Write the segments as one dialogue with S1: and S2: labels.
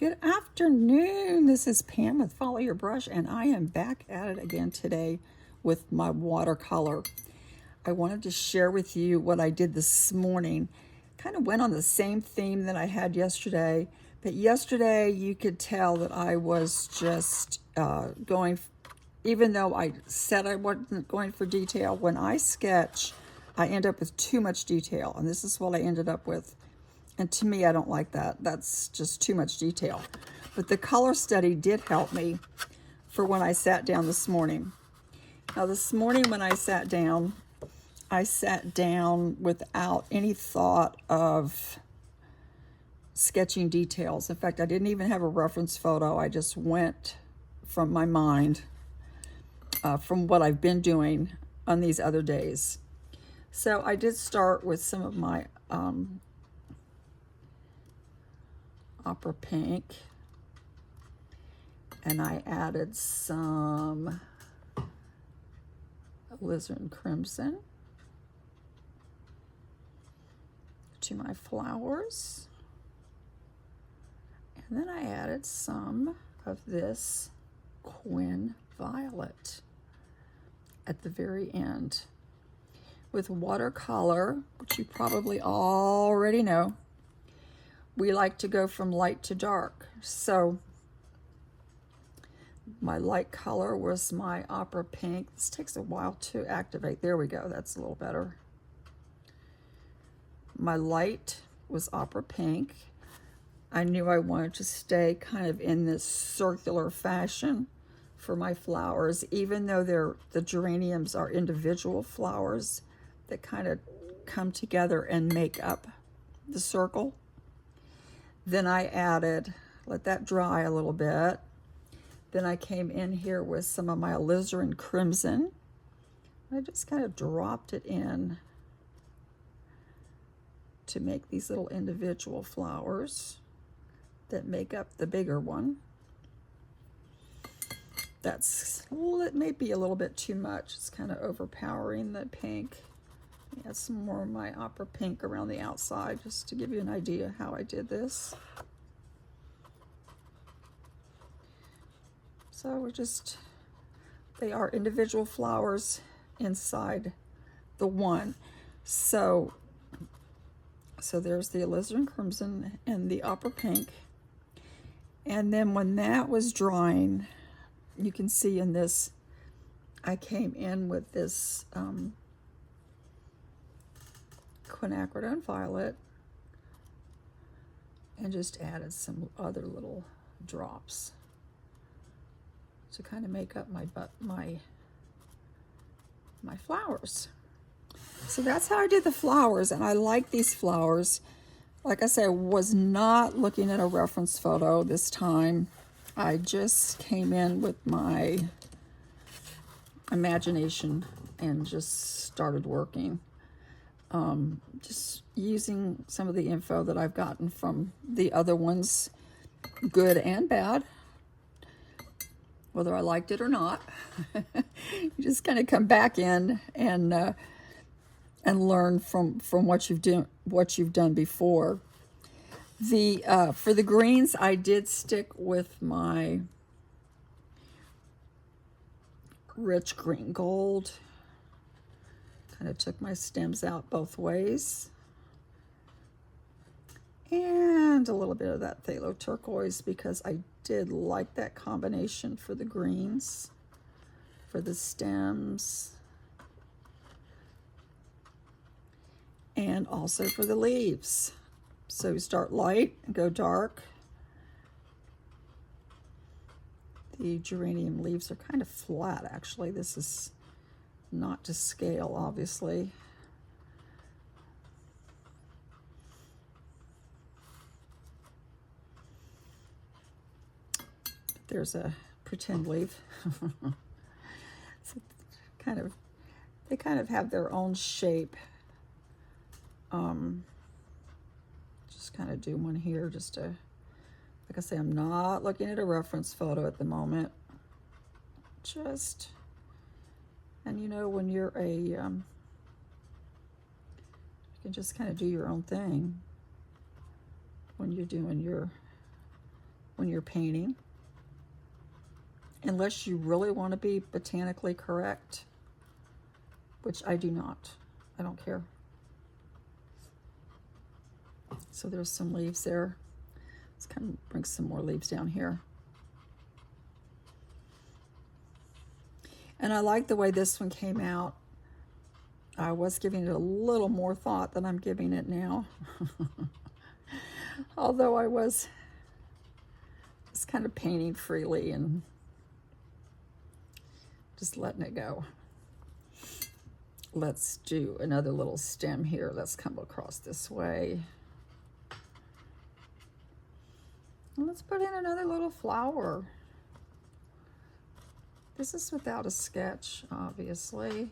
S1: Good afternoon. This is Pam with Follow Your Brush, and I am back at it again today with my watercolor. I wanted to share with you what I did this morning. Kind of went on the same theme that I had yesterday, but yesterday you could tell that I was just going, even though I said I wasn't going for detail, when I sketch, I end up with too much detail, and this is what I ended up with. And to me, I don't like that. That's just too much detail. But the color study did help me for when I sat down this morning. Now, this morning when I sat down without any thought of sketching details. In fact, I didn't even have a reference photo. I just went from my mind, from what I've been doing on these other days. So I did start with some of my opera pink, and I added some alizarin crimson to my flowers, and then I added some of this Quin violet at the very end. With watercolor, which you probably already know, we like to go from light to dark. So my light color was my opera pink. This takes a while to activate. There we go, that's a little better. My light was opera pink. I knew I wanted to stay kind of in this circular fashion for my flowers, even though the geraniums are individual flowers that kind of come together and make up the circle. Then I added, let that dry a little bit. Then I came in here with some of my alizarin crimson. I just kind of dropped it in to make these little individual flowers that make up the bigger one. It may be a little bit too much. It's kind of overpowering the pink. Add some more of my opera pink around the outside just to give you an idea how I did this. So they are individual flowers inside the one. So there's the alizarin crimson and the opera pink. And then when that was drying, you can see in this, I came in with this quinacridone violet and just added some other little drops to kind of make up my flowers. So that's how I did the flowers, and I like these flowers. Like I said, I was not looking at a reference photo this time. I just came in with my imagination and just started working. Just using some of the info that I've gotten from the other ones, good and bad, whether I liked it or not. You just kind of come back in and learn from what you've done before. For the greens, I did stick with my rich green gold. Kind of took my stems out both ways. And a little bit of that phthalo turquoise because I did like that combination for the greens, for the stems, and also for the leaves. So start light and go dark. The geranium leaves are kind of flat, actually. This is not to scale, obviously. But there's a pretend leaf. So they kind of have their own shape. Just kind of do one here just to, like I say, I'm not looking at a reference photo at the moment. And you know, when you're you can just kind of do your own thing when when you're painting, unless you really want to be botanically correct, which I do not. I don't care. So there's some leaves there. Let's kind of bring some more leaves down here. And I like the way this one came out. I was giving it a little more thought than I'm giving it now. Although I was just kind of painting freely and just letting it go. Let's do another little stem here. Let's come across this way. And let's put in another little flower. This is without a sketch, obviously.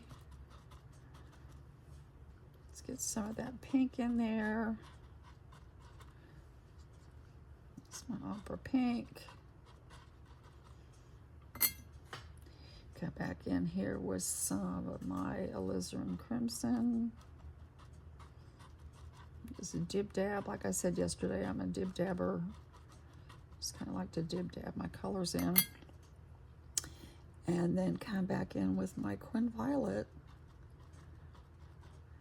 S1: Let's get some of that pink in there. This one opera pink. Come back in here with some of my alizarin crimson. Just a dib dab. Like I said yesterday, I'm a dib dabber. Just kind of like to dib dab my colors in. And then come back in with my Quin Violet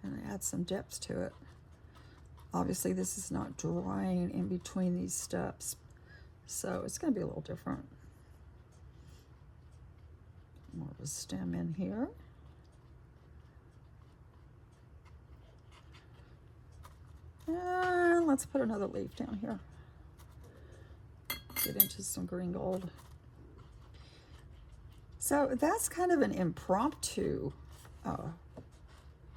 S1: and add some depth to it. Obviously this is not drying in between these steps, so it's going to be a little different. More of a stem in here. And let's put another leaf down here. Get into some green gold. So that's kind of an impromptu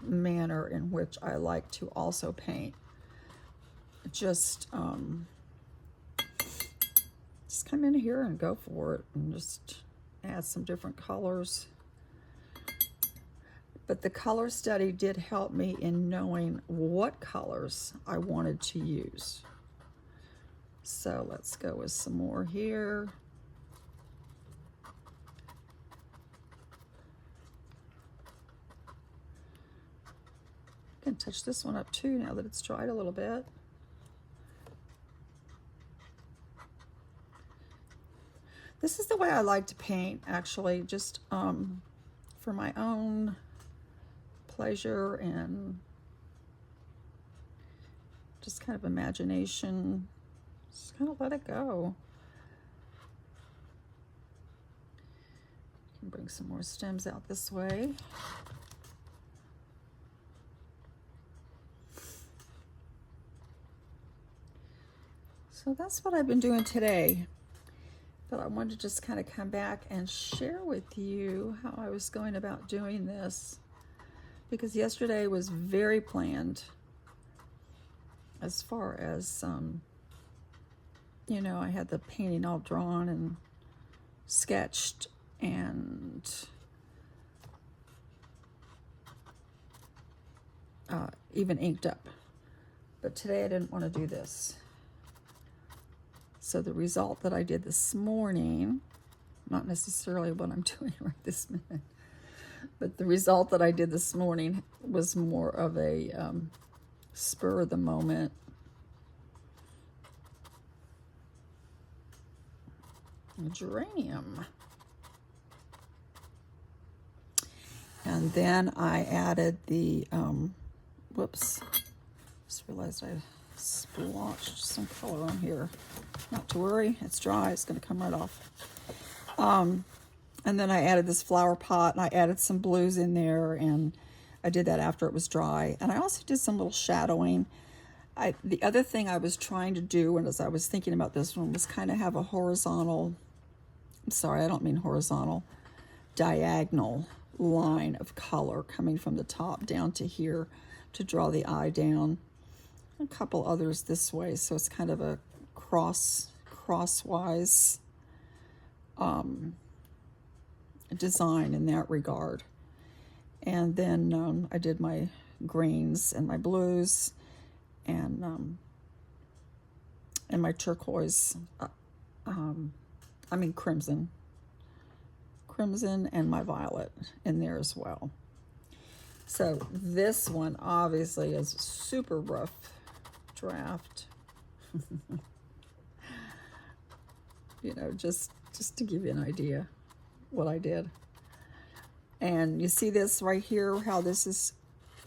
S1: manner in which I like to also paint. Just come in here and go for it and just add some different colors. But the color study did help me in knowing what colors I wanted to use. So let's go with some more here. I can touch this one up too now that it's dried a little bit. This is the way I like to paint, actually, just for my own pleasure and just kind of imagination. Just kind of let it go. Can bring some more stems out this way. So that's what I've been doing today. But I wanted to just kind of come back and share with you how I was going about doing this, because yesterday was very planned as far as, you know, I had the painting all drawn and sketched and even inked up. But today I didn't want to do this. So the result that I did this morning, not necessarily what I'm doing right this minute, but the result that I did this morning was more of a spur of the moment. A geranium. And then I added the, whoops, just realized I splotched some color on here. Not to worry, it's dry, it's going to come right off. And then I added this flower pot, and I added some blues in there, and I did that after it was dry. And I also did some little shadowing. The other thing I was trying to do, and as I was thinking about this one, was kind of have a horizontal, I'm sorry, I don't mean horizontal, diagonal line of color coming from the top down to here to draw the eye down. A couple others this way, so it's kind of a crosswise design in that regard. And then I did my greens and my blues and my turquoise, I mean crimson and my violet in there as well. So this one obviously is a super rough draft. you know, just to give you an idea what I did. And you see this right here, how this is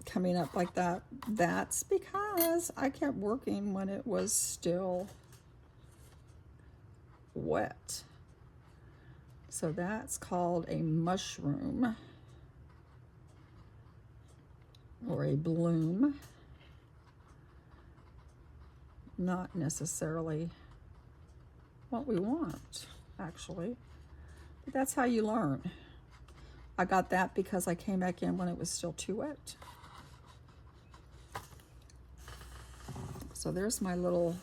S1: coming up like that? That's because I kept working when it was still wet. So that's called a mushroom or a bloom. Not necessarily what we want, actually. But that's how you learn. I got that because I came back in when it was still too wet. So there's my little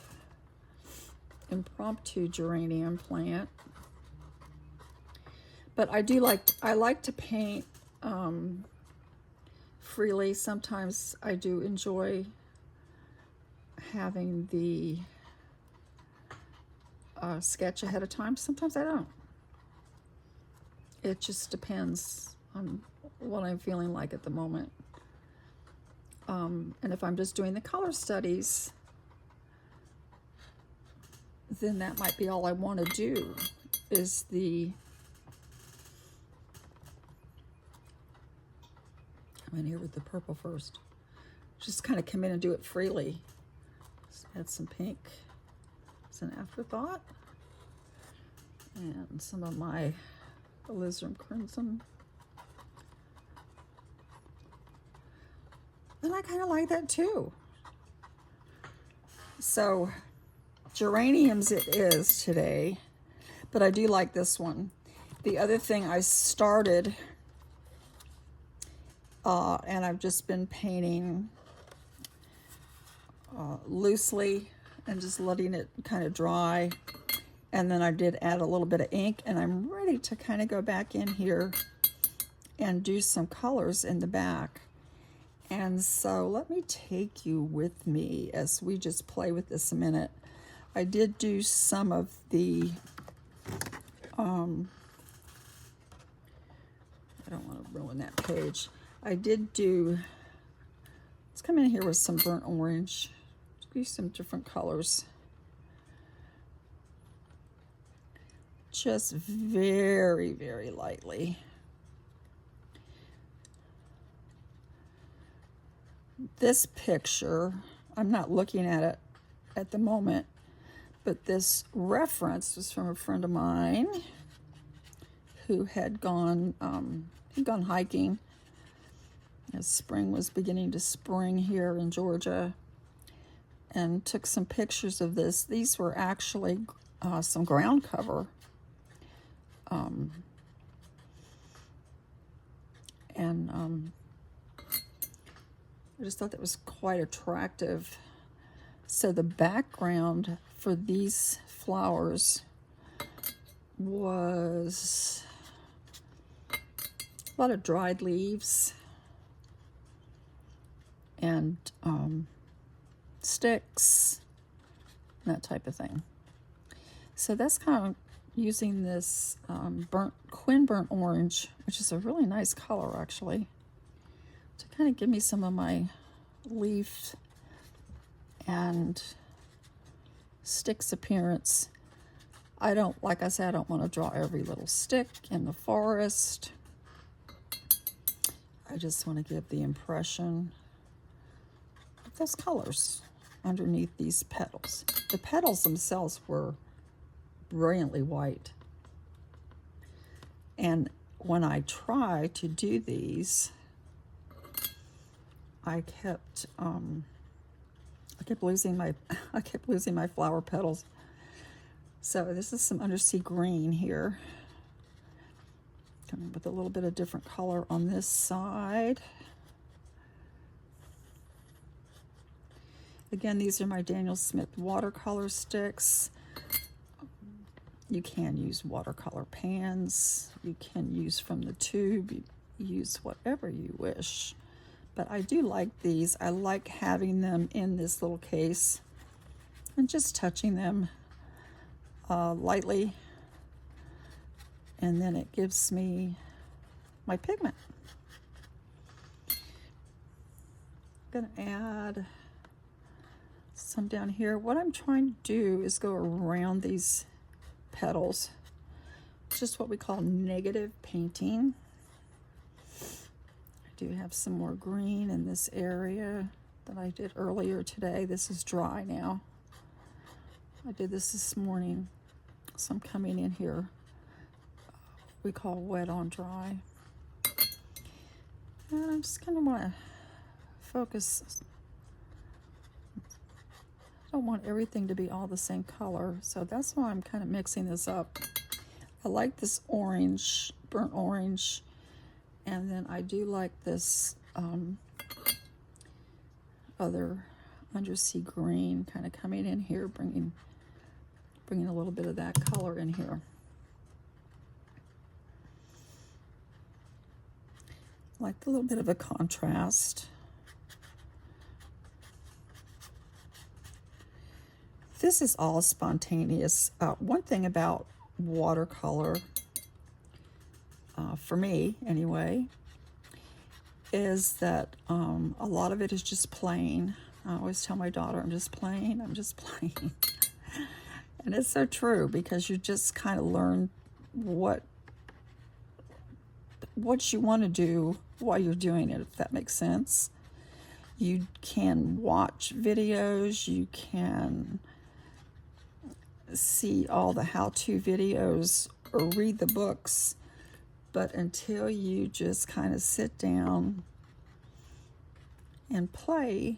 S1: impromptu geranium plant. But I like to paint freely. Sometimes I do enjoy having the sketch ahead of time. Sometimes I don't. It just depends on what I'm feeling like at the moment. And if I'm just doing the color studies, then that might be all I want to do is come in here with the purple first. Just kind of come in and do it freely. Just add some pink as an afterthought. And some of my alizarin crimson. And I kind of like that too. So geraniums it is today, but I do like this one. The other thing I started, and I've just been painting loosely and just letting it kind of dry. And then I did add a little bit of ink, and I'm ready to kind of go back in here and do some colors in the back. And so let me take you with me as we just play with this a minute. I did do some of the, I don't want to ruin that page. I did do, let's come in here with some burnt orange, do some different colors. Just very, very lightly. This picture, I'm not looking at it at the moment, but this reference was from a friend of mine who had gone, he'd gone hiking as spring was beginning to spring here in Georgia, and took some pictures of this. These were actually some ground cover. I just thought that was quite attractive. So the background for these flowers was a lot of dried leaves and sticks, that type of thing. So that's kind of using this burnt orange, which is a really nice color actually, to kind of give me some of my leaf and sticks appearance. I don't, like I said, I don't want to draw every little stick in the forest. I just want to give the impression of those colors underneath these petals. The petals themselves were brilliantly white. And when I try to do these, I kept losing my flower petals. So this is some undersea green here, coming with a little bit of different color on this side. Again, these are my Daniel Smith watercolor sticks. You can use watercolor pans. You can use from the tube. You use whatever you wish. But I do like these. I like having them in this little case and just touching them lightly. And then it gives me my pigment. I'm gonna add some down here. What I'm trying to do is go around these petals. Just what we call negative painting. I do have some more green in this area that I did earlier today. This is dry now. I did this morning, so I'm coming in here. We call wet on dry. And I'm just going to want to focus. I don't want everything to be all the same color, so that's why I'm kind of mixing this up. I like this orange, burnt orange, and then I do like this other undersea green kind of coming in here, bringing a little bit of that color in here. I like a little bit of a contrast. This is all spontaneous. One thing about watercolor, for me anyway, is that a lot of it is just playing. I always tell my daughter, I'm just playing. And it's so true, because you just kind of learn what you want to do while you're doing it, if that makes sense. You can watch videos, you can see all the how-to videos or read the books, but until you just kind of sit down and play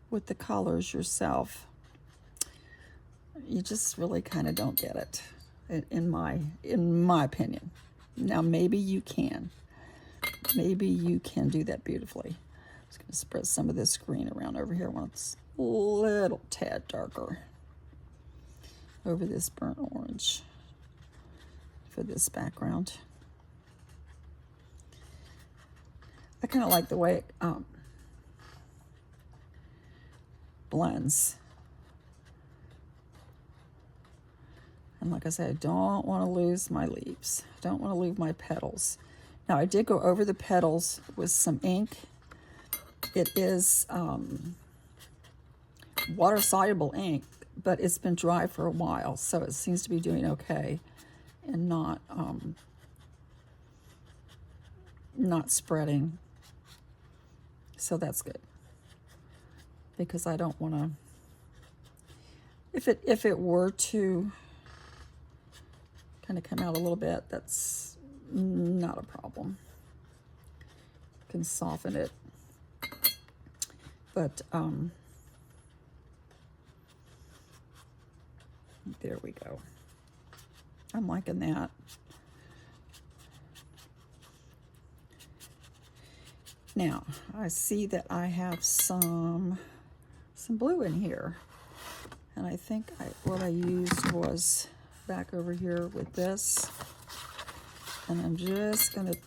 S1: with the colors yourself, you just really kind of don't get it, in my opinion. Now maybe you can do that beautifully. I'm just going to spread some of this green around over here when it's a little tad darker over this burnt orange for this background. I kind of like the way it blends. And like I said, I don't want to lose my leaves. I don't want to lose my petals. Now, I did go over the petals with some ink. It is water-soluble ink, but it's been dry for a while, so it seems to be doing okay and not spreading. So that's good, because I don't want to. If it were to kind of come out a little bit, that's not a problem. You can soften it, but there we go. I'm liking that. Now, I see that I have some blue in here, and I think what I used was back over here with this, and I'm just going to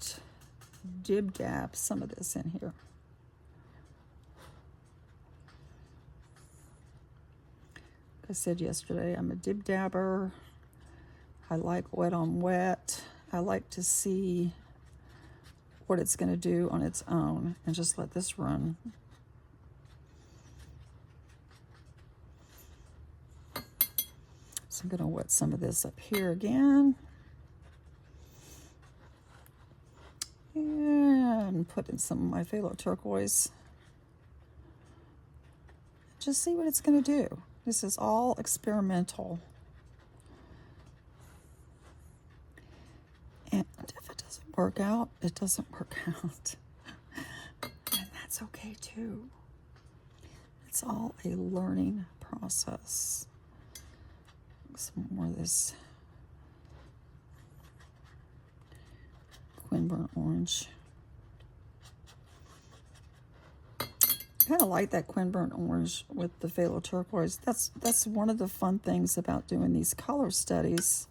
S1: dib-dab some of this in here. Like I said yesterday, I'm a dib-dabber. I like wet on wet. I like to see what it's going to do on its own and just let this run. So I'm going to wet some of this up here again. And put in some of my phthalo turquoise. Just see what it's going to do. This is all experimental. And if it doesn't work out, it doesn't work out. And that's okay too. It's all a learning process. Some more of this Quin burnt orange. I kind of like that Quin burnt orange with the phthalo turquoise. That's one of the fun things about doing these color studies,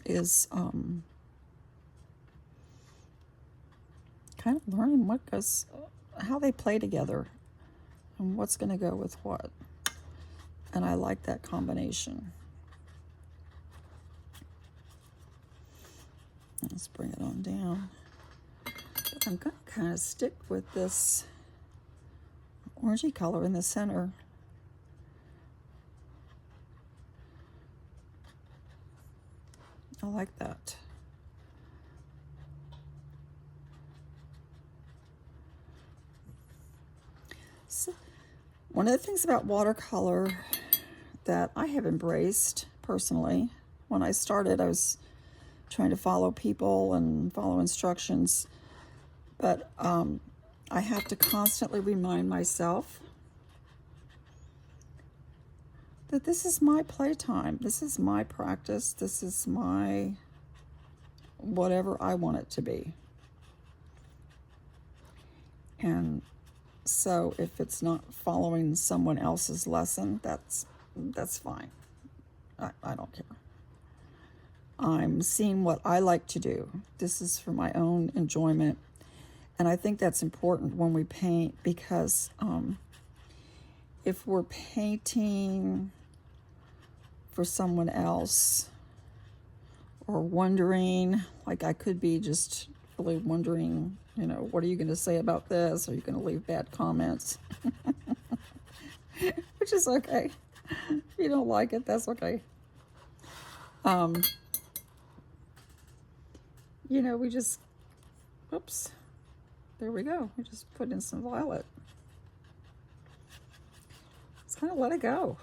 S1: is kind of learning how they play together and what's going to go with what. And I like that combination. Let's bring it on down. But I'm going to kind of stick with this orangey color in the center. I like that. So, one of the things about watercolor that I have embraced personally, when I started, I was trying to follow people and follow instructions, but I have to constantly remind myself that this is my playtime, this is my practice, this is my whatever I want it to be. And so if it's not following someone else's lesson, that's fine. I don't care. I'm seeing what I like to do. This is for my own enjoyment. And I think that's important when we paint, because if we're painting for someone else, or wondering, like I could be just really wondering, you know, what are you going to say about this? Are you going to leave bad comments? Which is okay. If you don't like it, that's okay. You know, we just, oops, there we go. We just put in some violet. Just kind of let it go.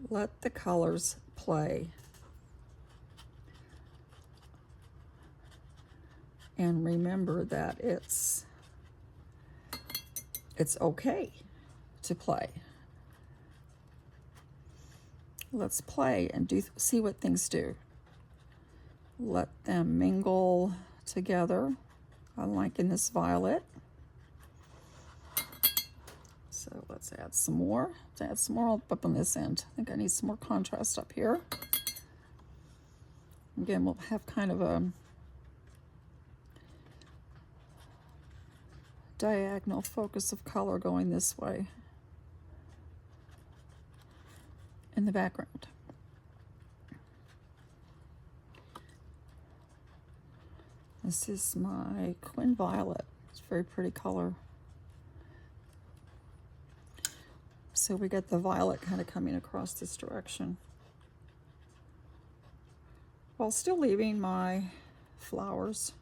S1: Let the colors play. And remember that it's okay to play. Let's play and see what things do. Let them mingle together. I'm liking this violet. So let's add some more. Let's add some more up on this end. I think I need some more contrast up here. Again, we'll have kind of a diagonal focus of color going this way in the background. This is my Quin Violet. It's a very pretty color. So we get the violet kind of coming across this direction, while still leaving my flowers,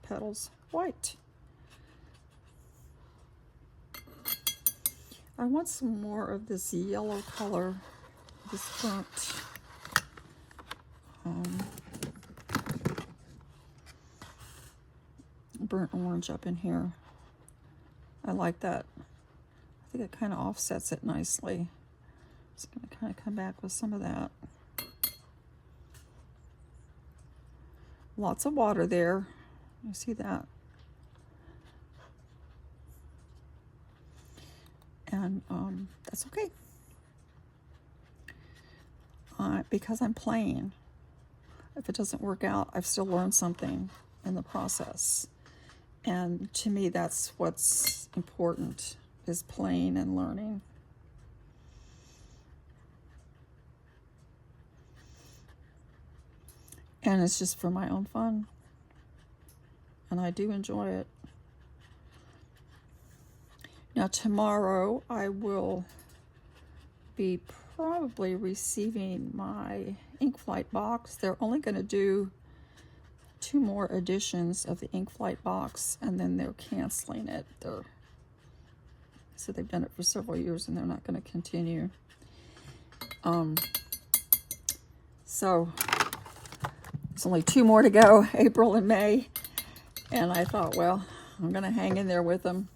S1: petals, white. I want some more of this yellow color, this burnt orange up in here. I like that. I think it kind of offsets it nicely. Just going to kind of come back with some of that. Lots of water there. You see that? And that's okay. Because I'm playing. If it doesn't work out, I've still learned something in the process. And to me, that's what's important, is playing and learning. And it's just for my own fun. And I do enjoy it. Now tomorrow I will be probably receiving my ink flight box. They're only going to do 2 more editions of the ink flight box, and then they're canceling it. So they've done it for several years and they're not going to continue. So there's only 2 more to go, April and May. And I thought, well, I'm going to hang in there with them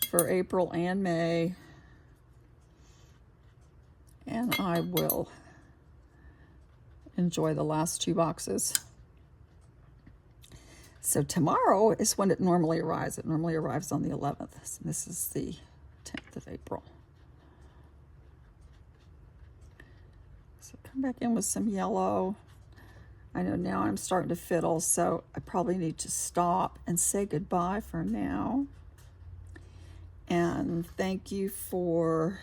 S1: for April and May. And I will enjoy the last 2 boxes. So tomorrow is when it normally arrives. It normally arrives on the 11th. So this is the 10th of April. So come back in with some yellow. I know now I'm starting to fiddle, so I probably need to stop and say goodbye for now. And thank you for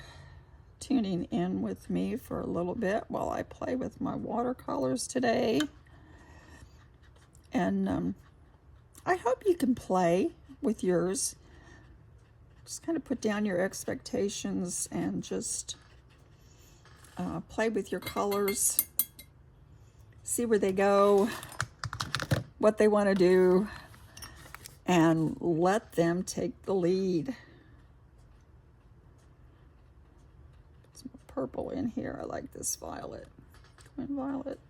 S1: tuning in with me for a little bit while I play with my watercolors today. And I hope you can play with yours. Just kind of put down your expectations and just play with your colors. see where they go, what they want to do, and let them take the lead. Some purple in here. I like this violet, twin violet.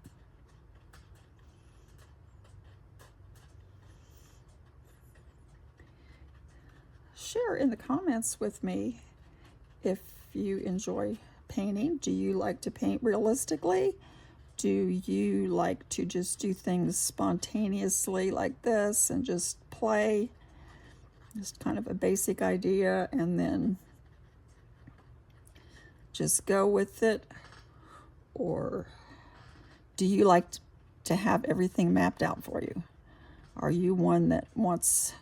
S1: Share in the comments with me if you enjoy painting. Do you like to paint realistically? Do you like to just do things spontaneously like this and just play? Just kind of a basic idea and then just go with it? Or do you like to have everything mapped out for you? Are you one that wants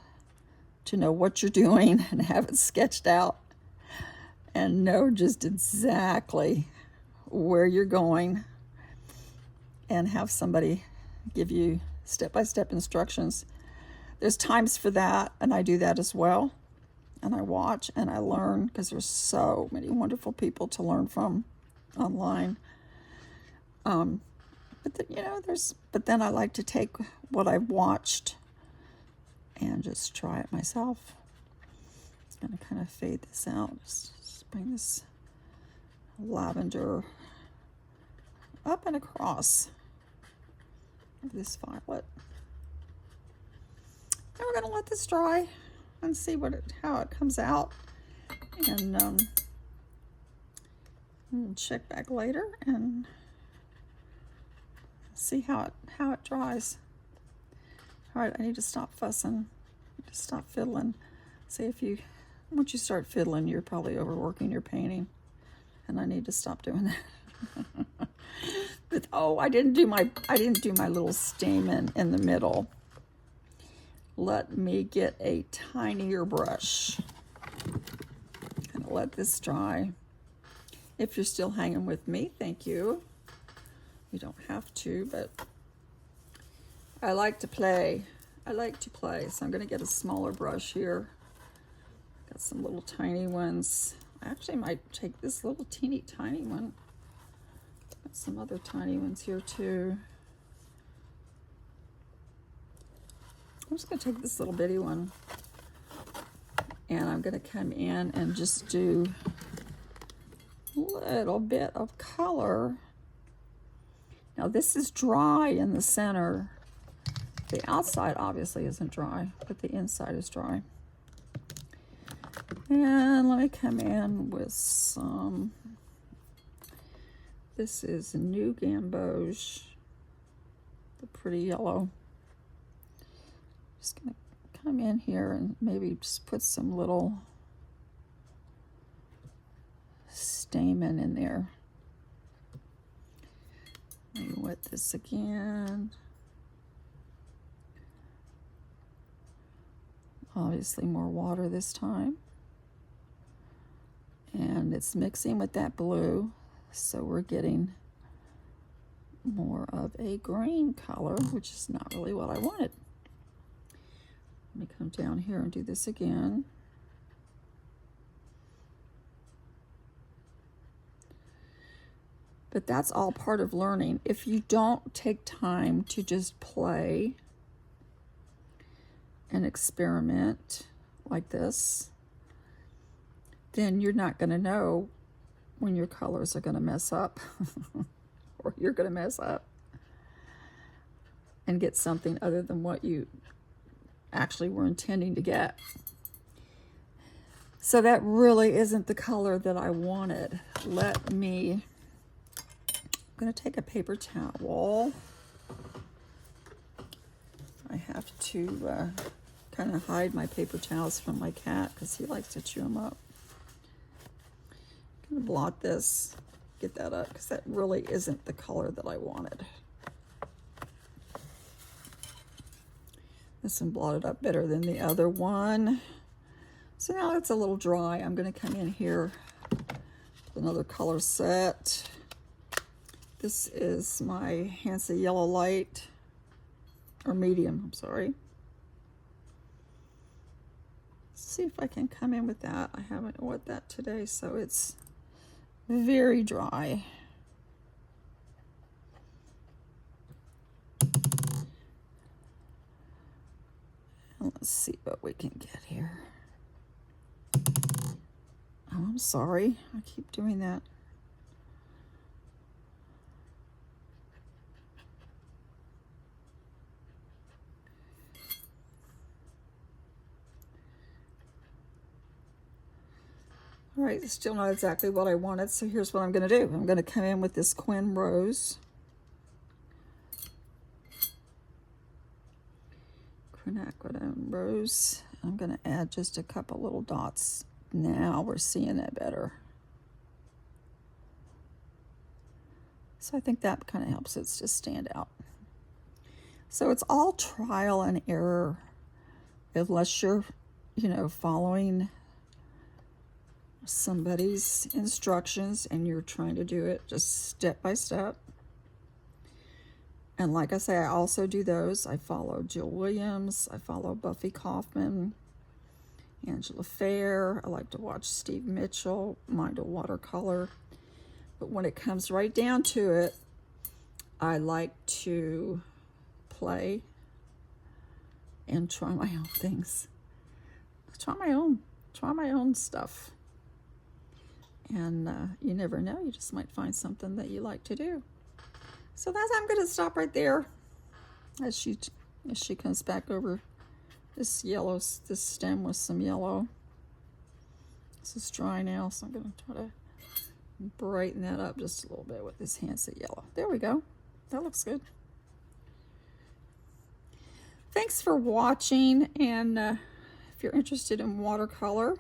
S1: to know what you're doing and have it sketched out and know just exactly where you're going and have somebody give you step-by-step instructions? There's times for that, and I do that as well. And I watch and I learn because there's so many wonderful people to learn from online. But then I like to take what I've watched and just try it myself. I'm gonna kind of fade this out. Just bring this lavender up and across this violet. And we're gonna let this dry and see how it comes out. And we'll check back later and see how it dries. All right, I need to stop fussing, to stop fiddling. See, once you start fiddling, you're probably overworking your painting, and I need to stop doing that. But I didn't do my little stamen in the middle. Let me get a tinier brush and let this dry. If you're still hanging with me, thank you. You don't have to, but I like to play. So I'm going to get a smaller brush here. Got some little tiny ones. I actually might take this little teeny tiny one. Got some other tiny ones here too. I'm just going to take this little bitty one, and I'm going to come in and just do a little bit of color. Now this is dry in the center. The outside obviously isn't dry, but the inside is dry. And let me come in with some, this is New Gamboge, the pretty yellow. Just gonna come in here and maybe just put some little stamen in there. Maybe wet this again. Obviously more water this time. And it's mixing with that blue, so we're getting more of a green color, which is not really what I wanted. Let me come down here and do this again. But that's all part of learning. If you don't take time to just play and experiment like this, then you're not going to know when your colors are going to mess up or you're going to mess up and get something other than what you actually were intending to get. So that really isn't the color that I wanted. I'm going to take a paper towel. I have to kind of hide my paper towels from my cat because he likes to chew them up. I'm going to blot this, get that up, because that really isn't the color that I wanted. This one blotted up better than the other one. So now it's a little dry. I'm going to come in here with another color set. This is my Hansa Yellow Light, or medium, I'm sorry. Let's see if I can come in with that. I haven't wet that today, so it's very dry. Let's see what we can get here. Oh, I'm sorry. I keep doing that. All right, still not exactly what I wanted, so here's what I'm going to do. I'm going to come in with this Quin Rose. Quinacridone Rose. I'm going to add just a couple little dots. Now we're seeing that better. So I think that kind of helps it to stand out. So it's all trial and error, unless you're, following somebody's instructions and you're trying to do it just step by step. And like I say, I also do those. I follow Jill Williams. I follow Buffy Kaufman, Angela Fair. I like to watch Steve Mitchell, Mind a Watercolor. But when it comes right down to it, I like to play and try my own things. Try my own stuff. And you never know, you just might find something that you like to do. So I'm going to stop right there as she comes back over this stem with some yellow. This is dry now, so I'm going to try to brighten that up just a little bit with this Hansa yellow. There we go. That looks good. Thanks for watching, and if you're interested in watercolor,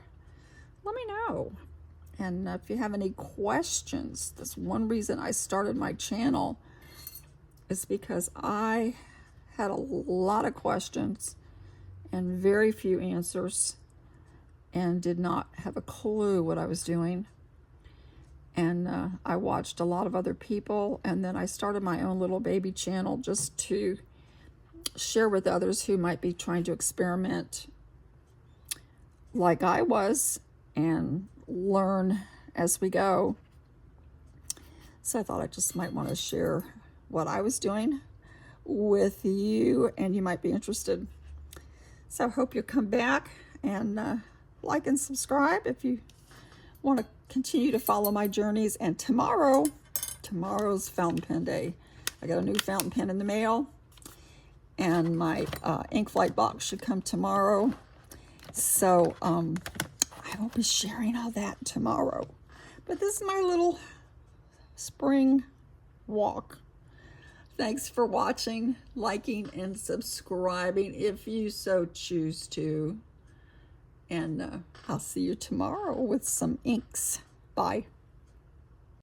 S1: let me know. And if you have any questions, that's one reason I started my channel, is because I had a lot of questions and very few answers and did not have a clue what I was doing. And I watched a lot of other people, and then I started my own little baby channel just to share with others who might be trying to experiment like I was and learn as we go. So I thought I just might want to share what I was doing with you, and you might be interested. So I hope you'll come back and like and subscribe if you want to continue to follow my journeys. And tomorrow's fountain pen day. I got a new fountain pen in the mail, and my ink flight box should come tomorrow. So I will be sharing all that tomorrow. But this is my little spring walk. Thanks for watching, liking, and subscribing if you so choose to. And I'll see you tomorrow with some inks. Bye.